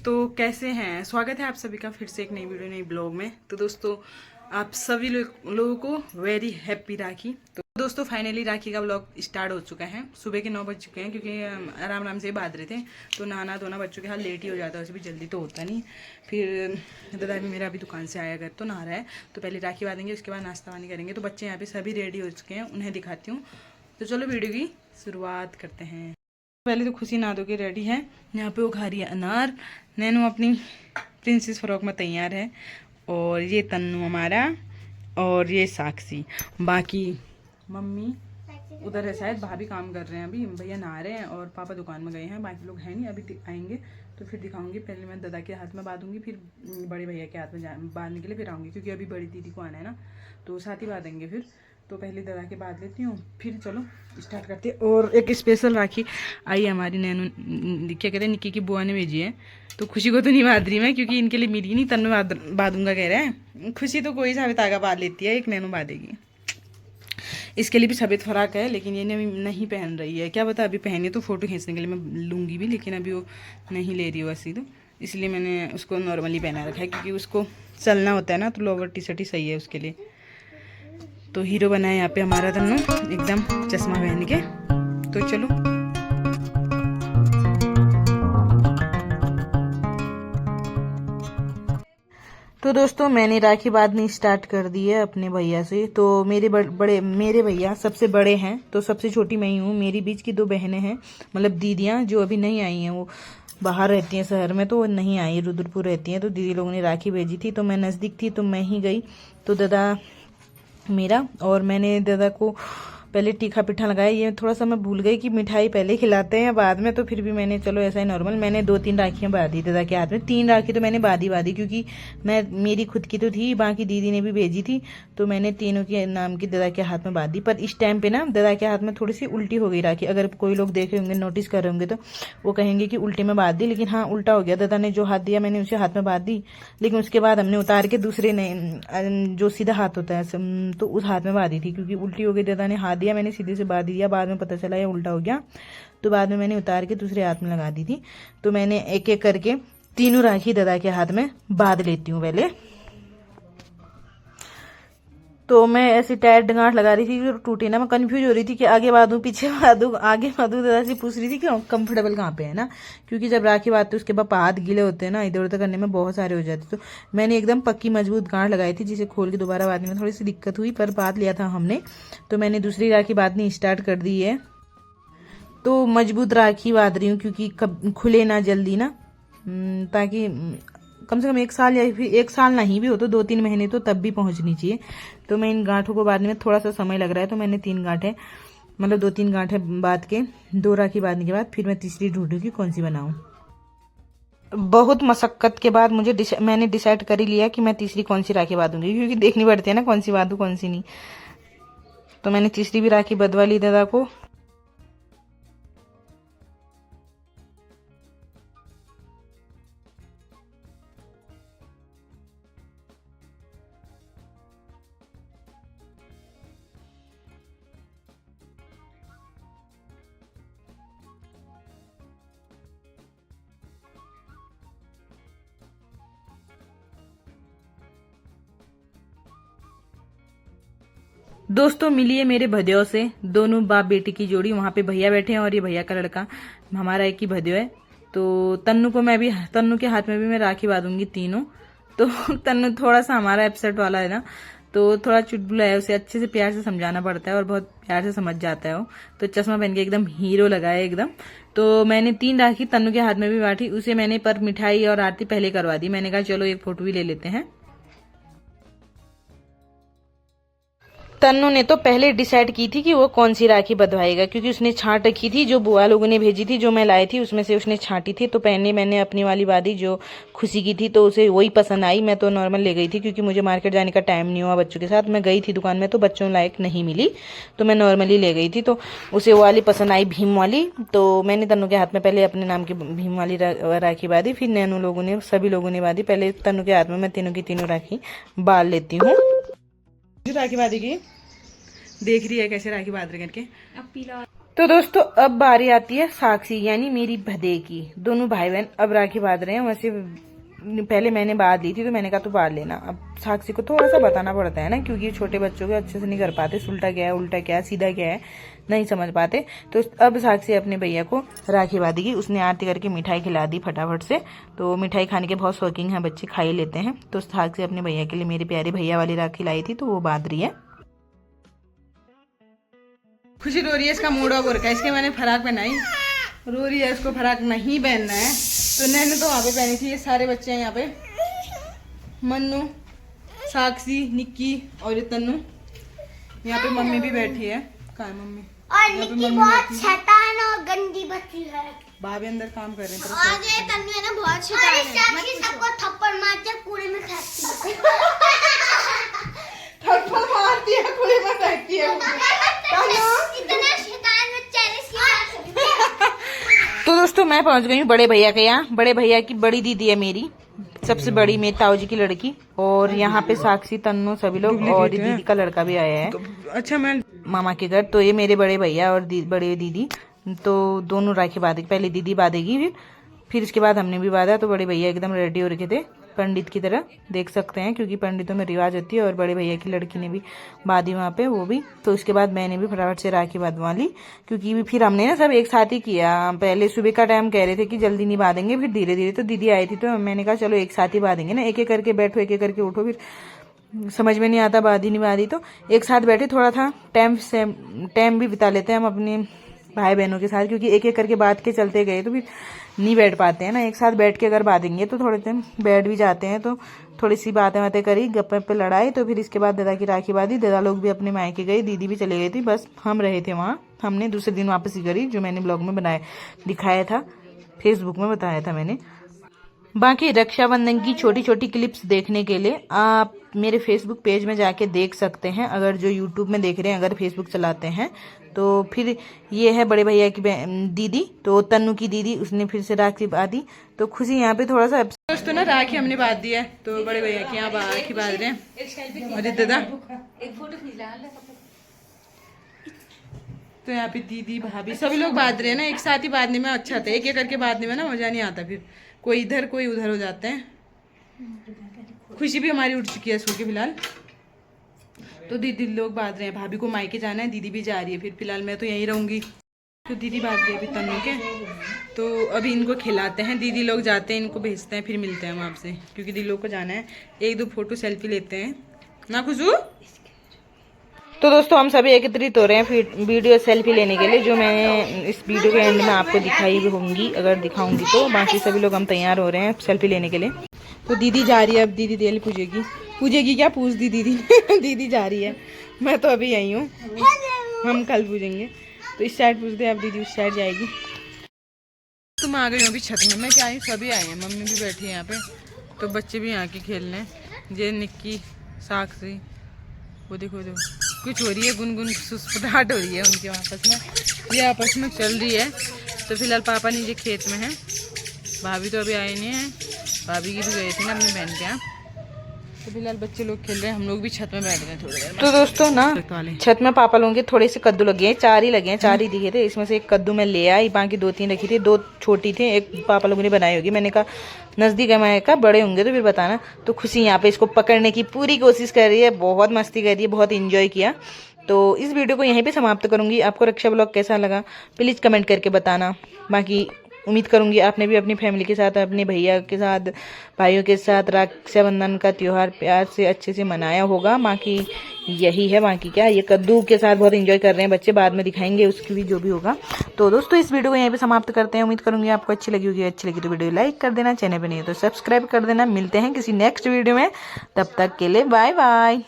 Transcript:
तो कैसे हैं? स्वागत है आप सभी का फिर से एक नई वीडियो नई ब्लॉग में। तो दोस्तों आप सभी लोगों को वेरी हैप्पी राखी। तो दोस्तों फाइनली राखी का ब्लॉग स्टार्ट हो चुका है। सुबह के 9 बज चुके हैं क्योंकि आराम आराम से बांध रहे थे। तो नहाना धोना बच्चों के हाथ लेट ही हो जाता है, वैसे भी जल्दी तो होता नहीं। फिर दादा भी मेरा अभी दुकान से आया घर तो नहा रहा है, तो पहले राखी बांधेंगे, उसके बाद नाश्ता पानी करेंगे। तो बच्चे यहाँ पे सभी रेडी हो चुके हैं, उन्हें दिखाती हूँ। तो चलो वीडियो की शुरुआत करते हैं। पहले तो खुशी नहा धो के रेडी है। यहाँ पे वो खा रही है अनार। नैनू अपनी प्रिंसेस फ्रॉक में तैयार है। और ये तन्नू हमारा, और ये साक्षी। बाकी मम्मी उधर है, शायद भाभी काम कर रहे हैं, अभी भैया नहा रहे हैं और पापा दुकान में गए हैं। बाकी लोग हैं नहीं, अभी आएंगे तो फिर दिखाऊंगी। पहले मैं दादा के हाथ में बांधूंगी, फिर बड़े भैया के हाथ में बांधने के लिए फिर आऊँगी, क्योंकि अभी बड़ी दीदी को आना है ना, तो साथ ही बांधेंगे फिर। तो पहले दादा के बांध लेती हूँ, फिर चलो स्टार्ट करते हैं। और एक स्पेशल राखी आई हमारी नैनू, क्या कहते हैं, निक्की की बुआ ने भेजी है। तो खुशी को तो नहीं बांध रही मैं, क्योंकि इनके लिए मिली नहीं, तन्नू बांधूंगा कह रहे हैं। खुशी तो कोई सा भी धागा बांध लेती है, एक नैनू बांधेगी। इसके लिए भी सफ़ेद फराक है, लेकिन ये नहीं पहन रही है। क्या पता अभी पहनी तो फ़ोटो खींचने के लिए मैं लूँगी भी, लेकिन अभी वो नहीं ले रही हो वैसे तो, इसलिए मैंने उसको नॉर्मली पहना रखा है, क्योंकि उसको चलना होता है ना, तो लोअर टी शर्ट ही सही है उसके लिए। तो हीरो बना है यहाँ पे हमारा तन्नू, एकदम चश्मा पहन के। तो चलो तो दोस्तों मैंने राखी बांधनी स्टार्ट कर दी है अपने भैया से। तो मेरे भैया सबसे बड़े हैं, तो सबसे छोटी मैं ही हूँ। मेरी बीच की 2 बहनें हैं, मतलब दीदियाँ, जो अभी नहीं आई हैं। वो बाहर रहती हैं शहर में, तो वो नहीं आई, रुद्रपुर रहती हैं। तो दीदी लोगों ने राखी भेजी थी, तो मैं नज़दीक थी तो मैं ही गई। तो दादा मेरा, और मैंने दादा को पहले टीखा पिठा लगाया। ये थोड़ा सा मैं भूल गई कि मिठाई पहले खिलाते हैं बाद में, तो फिर भी मैंने चलो ऐसा ही नॉर्मल। मैंने 2-3 राखियाँ बांधी दादा के हाथ में। 3 राखी तो मैंने बांधी, क्योंकि मेरी खुद की तो थी, बाकी दीदी ने भी भेजी थी, तो मैंने तीनों के नाम की दादा के हाथ में बांधी। पर इस टाइम पे ना दादा के हाथ में थोड़ी सी उल्टी हो गई राखी। अगर कोई लोग देखे होंगे, नोटिस कर रहे होंगे, तो वो कहेंगे कि उल्टी में बांध दी, लेकिन हाँ उल्टा हो गया। दादा ने जो हाथ दिया मैंने उसे हाथ में बांध दी, लेकिन उसके बाद हमने उतार के दूसरे ने जो सीधा हाथ होता है तो उस हाथ में बांधी थी, क्योंकि उल्टी हो गई। दादा ने हाथ दिया, मैंने सीधे से बांध दिया। बाद में पता चला ये उल्टा हो गया, तो बाद में मैंने उतार के दूसरे हाथ में लगा दी थी। तो मैंने एक एक करके तीनों राखी दादा के हाथ में बांध लेती हूँ पहले। तो मैं ऐसी टाइट गांठ लगा रही थी, जो टूटी ना। मैं कंफ्यूज हो रही थी कि आगे बांधूं पीछे बांधूं, आगे बांधूं। दादा से पूछ रही थी कि कंफर्टेबल कहाँ पे है ना, क्योंकि जब राखी बांधते उसके बाद हाथ गीले होते हैं ना, इधर उधर करने में बहुत सारे हो जाते। तो मैंने एकदम पक्की मजबूत गांठ लगाई थी, जिसे खोल के दोबारा बांधने में थोड़ी सी दिक्कत हुई, पर बांध लिया था हमने। तो मैंने दूसरी राखी बांधनी स्टार्ट कर दी है। तो मजबूत राखी बांध रही हूँ, क्योंकि खुले ना जल्दी ना, ताकि कम से कम 1 साल, या फिर 1 साल नहीं भी हो तो 2-3 महीने तो तब भी पहुंचनी चाहिए। तो मैं इन गांठों को बांधने में थोड़ा सा समय लग रहा है, तो मैंने 3 गांठें, मतलब 2-3 गांठें बांध के, 2 राखी बांधने के बाद फिर मैं तीसरी ढूंढूंगी कौन सी बनाऊं। बहुत मशक्कत के बाद मैंने डिसाइड कर ही लिया कि मैं तीसरी कौन सी राखी बांधूंगी, क्योंकि देखनी पड़ती है ना कौन सी बांधू कौन सी नहीं। तो मैंने तीसरी भी राखी बंधवा ली दादा को। दोस्तों मिलिए मेरे भदों से, दोनों बाप बेटी की जोड़ी। वहां पे भैया बैठे हैं, और ये भैया का लड़का, हमारा एक ही भदो है। तो तन्नू के हाथ में भी मैं राखी बांधूंगी तीनों। तो तन्नू थोड़ा सा हमारा एपसेट वाला है ना, तो थोड़ा चुटबुला है, उसे अच्छे से प्यार से समझाना पड़ता है, और बहुत प्यार से समझ जाता है वो। तो चश्मा पहन के एकदम हीरो लगा है एकदम। तो मैंने 3 राखी तन्नू के हाथ में भी बांटी। उसे मैंने पर मिठाई और आरती पहले करवा दी। मैंने कहा चलो एक फोटो भी ले लेते हैं। तन्नू ने तो पहले डिसाइड की थी कि वो कौन सी राखी बंधवाएगा, क्योंकि उसने छांट रखी थी, जो बुआ लोगों ने भेजी थी, जो मैं लाई थी उसमें से उसने छांटी थी। तो पहले मैंने अपनी वाली बांधी जो खुशी की थी, तो उसे वही पसंद आई। मैं तो नॉर्मल ले गई थी, क्योंकि मुझे मार्केट जाने का टाइम नहीं हुआ बच्चों के साथ। मैं गई थी दुकान में तो बच्चों लायक नहीं मिली, तो मैं नॉर्मली ले गई थी। तो उसे वो वाली पसंद आई, भीम वाली। तो मैंने तन्नू के हाथ में पहले अपने नाम की भीम वाली राखी बांधी, फिर नैनू लोगों ने, सभी लोगों ने बांधी। पहले तन्नू के हाथ में मैं तीनों की तीनों राखी बांध लेती हूँ। राखी बांधी की देख रही है कैसे राखी बांध रहे करके। अब पीला तो दोस्तों अब बारी आती है साक्षी यानी मेरी भदे की। दोनों भाई बहन अब राखी बांध रहे हैं। वैसे पहले मैंने बांध ली थी तो मैंने कहा तू बांध लेना। अब साक्षी को थोड़ा सा बताना पड़ता है ना, क्योंकि छोटे बच्चों के अच्छे से नहीं कर पाते, उल्टा क्या है उल्टा क्या है सीधा क्या है नहीं समझ पाते। तो अब साक्षी अपने भैया को राखी बांधेगी। उसने आरती करके मिठाई खिला दी फटाफट से। तो मिठाई खाने के बहुत शौकीन हैं बच्चे, खा ही लेते हैं। तो साक्षी अपने भैया के लिए मेरे प्यारे भैया वाली राखी लाई थी तो वो बांध रही है। खुशी रो रही है, इसका मूड ऑफ हो रखा है। इसके मैंने फराक पहनाई, रो रही है, इसको फराक नहीं पहनना है। तो मैंने तो वहाँ पे पहनी थी। ये सारे बच्चे हैं यहाँ पे, मन्नू, साक्षी, निक्की और तन्नू। यहाँ पे मम्मी भी बैठी है। कहाँ है मम्मी? और निक्की बहुत शैतान और गंदी बच्ची है। भाभी अंदर काम कर रहे हैं। और ये तन्नू है ना बहुत शैतान है। साक्षी सबको थप्पड़ मारती है, कूड़े में फेंकती है। थप्पड़ मारती है, कूड़े में फेंकती है। इतना शैतान बच्चा है इसकी। तो दोस्तों मैं पहुंच गई हूँ बड़े भैया के यहाँ। बड़े भैया की बड़ी दीदी है मेरी, सबसे बड़ी मेरी ताऊ जी की लड़की। और यहाँ पे साक्षी, तन्नू सभी लोग, और दीदी का लड़का भी आया है। अच्छा मैं मामा के घर। तो ये मेरे बड़े भैया और बड़े दीदी, तो दोनों राखी बांधेगी। पहले दीदी बांधेगी, फिर इसके बाद हमने भी बांधा। तो बड़े भैया एकदम रेडी हो रखे थे पंडित की तरह, देख सकते हैं, क्योंकि पंडितों में रिवाज होती है। और बड़े भैया की लड़की ने भी बांधी वहाँ पे, वो भी। तो उसके बाद मैंने भी फटाफट से राखी बांधवा ली, क्योंकि फिर हमने ना सब एक साथ ही किया। पहले सुबह का टाइम कह रहे थे कि जल्दी नहीं बांधेंगे, फिर धीरे धीरे। तो दीदी आई थी तो मैंने कहा चलो एक साथ ही बांधेंगे ना, एक एक करके बैठो, एक एक करके उठो, फिर समझ में नहीं आता बांधी नहीं बांधी। तो एक साथ बैठे, थोड़ा था टाइम भी बिता लेते हैं हम अपने भाई बहनों के साथ, क्योंकि एक एक करके बात के चलते गए तो फिर नहीं बैठ पाते हैं ना। एक साथ बैठ के अगर बांधेंगे तो थोड़े टाइम बैठ भी जाते हैं। तो थोड़ी सी बातें करी, गप्पे पे लड़ाई। तो फिर इसके बाद दादा की राखी बांधी। दादा लोग भी अपने मायके गए, दीदी भी चले गई थी, बस हम रहे थे वहाँ। हमने दूसरे दिन वापसी करी, जो मैंने ब्लॉग में दिखाया था, फेसबुक में बताया था मैंने। बाकी रक्षाबंधन की छोटी छोटी क्लिप्स देखने के लिए आप मेरे फेसबुक पेज में जाके देख सकते हैं। अगर जो यूट्यूब में देख रहे हैं, अगर फेसबुक चलाते हैं तो फिर ये है बड़े भैया की दीदी, तो तन्नू की दीदी, उसने फिर से राखी बांधी। तो खुशी यहाँ पे थोड़ा सा दोस्तों ना राखी हमने बांध दी है। तो बड़े भैया की यहाँ राखी बांध रहे हैं। और दादा तो यहाँ पे दीदी भाभी सभी लोग बांध रहे हैं ना। एक साथ ही बांधने में अच्छा था, एक एक करके बांधने में ना मजा नहीं आता, फिर कोई इधर कोई उधर हो जाते हैं। खुशी भी हमारी उठ चुकी है सो के फिलहाल। तो दीदी लोग बांध रहे हैं, भाभी को मायके जाना है, दीदी भी जा रही है। फिर फिलहाल मैं तो यहीं रहूंगी। तो दीदी बांध रही है अभी तन्नू के। तो अभी इनको खिलाते हैं, दीदी लोग जाते हैं, इनको भेजते हैं, फिर मिलते हैं हम आपसे, क्योंकि दीदी लोग को जाना है। एक दो फोटो सेल्फी लेते हैं ना खुशू। तो दोस्तों हम सभी एकत्रित हो रहे हैं फिर वीडियो सेल्फी लेने के लिए, जो मैं इस वीडियो के एंड में आपको दिखाई भी होंगी, अगर दिखाऊंगी तो। बाकी सभी लोग हम तैयार हो रहे हैं सेल्फी लेने के लिए। तो दीदी जा रही है, अब दीदी तेल पूजेगी क्या पूछ दी दीदी। दीदी जा रही है, मैं तो अभी यही हूँ, हम कल पूजेंगे। तो इस साइड पूछ दे, अब दीदी उस साइड जाएगी। तुम आ गई हो अभी छत में, मैं क्या आई, सभी आए हैं, मम्मी भी बैठी है यहाँ पे। तो बच्चे भी यहाँ के खेलने, ये निक्की, साक्षी, वो देखो कुछ हो रही है, गुनगुन सुसपटाहट हो रही है उनके आपस में, ये आपस में चल रही है। तो फिलहाल पापा नीचे खेत में है, भाभी तो अभी आए नहीं है, भाभी की भी गए थे ना अपनी बहन के यहाँ। तो फिलहाल बच्चे लोग खेल रहे हैं, हम लोग भी छत में बैठ गए थोड़ी देर। तो दोस्तों ना छत में पापा लोगों के थोड़े से कद्दू लगे हैं, 4 ही लगे हैं, 4 ही दिखे थे। इसमें से एक कद्दू मैं ले आई, बाकी 2-3 रखी थी, 2 छोटी थी, एक पापा लोगों ने बनाई होगी। मैंने कहा नजदीक है, मैं कहा बड़े होंगे तो फिर बताना। तो खुशी यहाँ पे इसको पकड़ने की पूरी कोशिश कर रही है, बहुत मस्ती कर रही है, बहुत इंजॉय किया। तो इस वीडियो को यहीं पे समाप्त करूंगी। आपको रक्षा ब्लॉग कैसा लगा प्लीज़ कमेंट करके बताना। बाकी उम्मीद करूंगी आपने भी अपनी फैमिली के साथ, अपने भैया के साथ, भाइयों के साथ रक्षाबंधन का त्यौहार प्यार से अच्छे से मनाया होगा। बाकी यही है, बाकी क्या, ये कद्दू के साथ बहुत एंजॉय कर रहे हैं बच्चे, बाद में दिखाएंगे उसकी भी जो भी होगा। तो दोस्तों इस वीडियो को यहीं पे समाप्त करते हैं। उम्मीद करूंगी आपको अच्छी लगी होगी। अच्छी लगी तो वीडियो लाइक कर देना, चैनल पर नहीं है तो सब्सक्राइब कर देना। मिलते हैं किसी नेक्स्ट वीडियो में, तब तक के लिए बाय बाय।